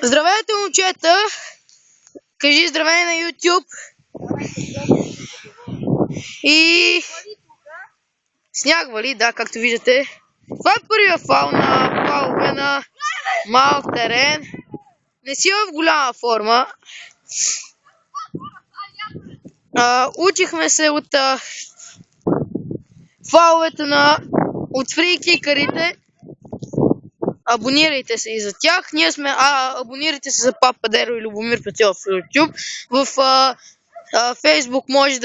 Здравейте, момчета! Кажи здравей на YouTube! И сняг вали, да, както виждате. Това е първия фал на фалове на малък терен. Не си в голяма форма. Учихме се от фаловете от фрикикърите. Абонирайте се и за тях. Ние сме абонирайте се за Пападеро и Любомир Петров в YouTube. В Facebook може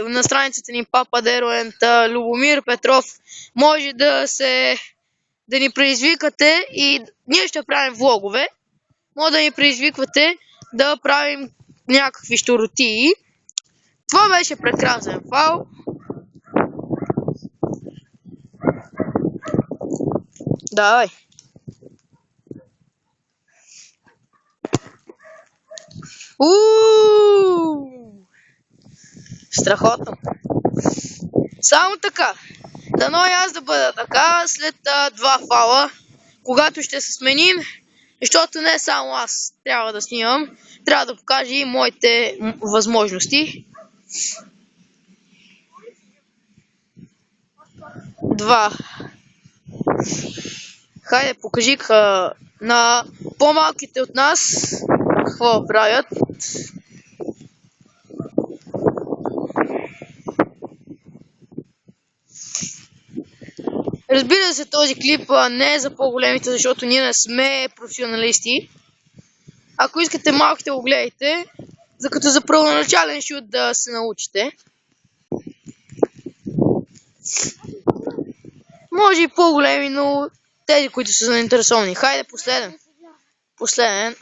на страницата ни Пападеро и Любомир Петров може да ни предизвикате и ние ще правим влогове. Може да ни предизвиквате да правим някакви щуротии. Това беше прекрасен фал. Давай. Страхотно. Само така. Дано и аз да бъда така след два фала, когато ще се сменим, защото не само аз трябва да снимам, трябва да покажа и моите възможности. Два. Хайде, покажи на по-малките от нас какво правят. Разбира се, този клип не е за по-големите, защото ние не сме професионалисти. Ако искате малките, го гледайте, като за първоначален шут да се научите. Може и по-големи, но тези, които са заинтересовани. Хайде, последен.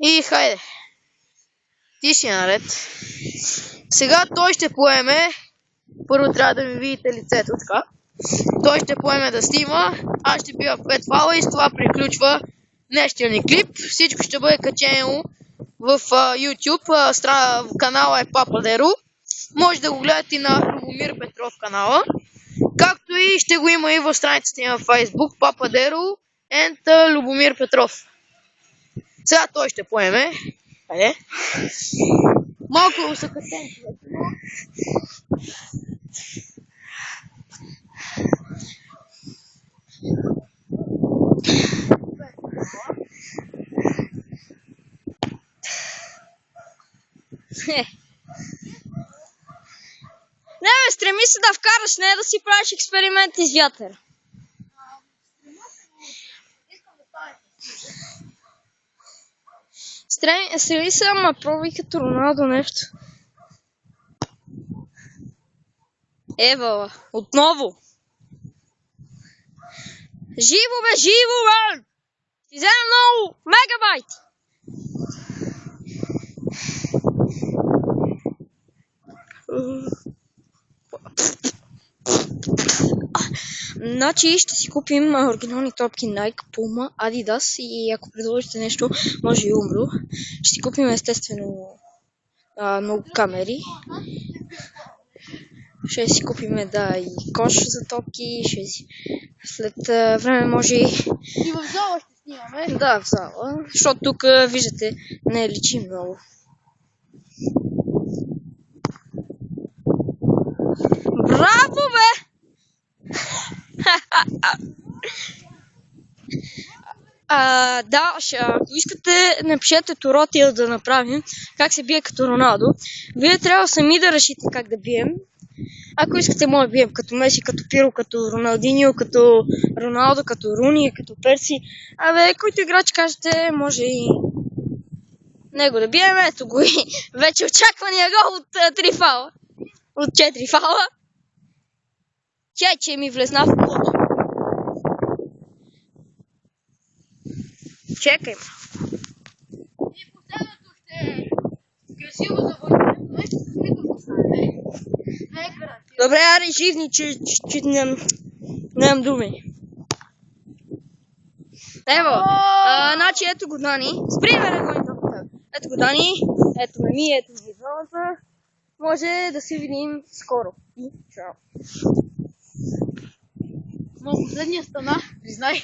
И хайде. Ти си наред. Сега той ще поеме. Първо трябва да ми видите лицето, така. Той ще поеме да снима, аз ще бия 5 фала и с това приключва днешния ни клип. Всичко ще бъде качено в YouTube. Канала е Пападеро. Може да го гледате и на Любомир Петров канала. Както и ще го има и в страницата ни на Facebook Пападеро и Любомир Петров. Сега той ще поеме. Къде? Малко усъкътен. Не бе, стреми се да вкараш, не да си правиш експерименти с вятъра. Стреми се, ама пробвай като Роналдо нещо. Ева, отново. Живо бе! Ти взема много мегабайти. Значи ще си купим оригинални топки Nike, Puma, Adidas и ако предложите нещо, може и Umbro. Ще си купим естествено много камери. Ще си купим и кош за топки. След време може и в зала ще снимаме. Да, в зала, защото тук виждате не личи много. Браво, бе! Да, ако искате, напишете туротия да направим как се бие като Роналдо. Вие трябва сами да решите как да бием. Ако искате, може да бием като Меси, като Пиро, като Роналдиньо, като Роналдо, като Руни, като Перси. Който играч кажете, може и него да бием. Ето го и вече очаквания гол от 3 фала. От 4 фала. Че ми влезна в колото. Чекай. И последното ще е красиво за войната. Добре, аре, живни, че нямам думи. Ево, значи ето го Дани. Спри, бе, ето го Дани. Ето ме ми, ето ми залата. Може да се видим скоро. И чао. Но последния стана, признай.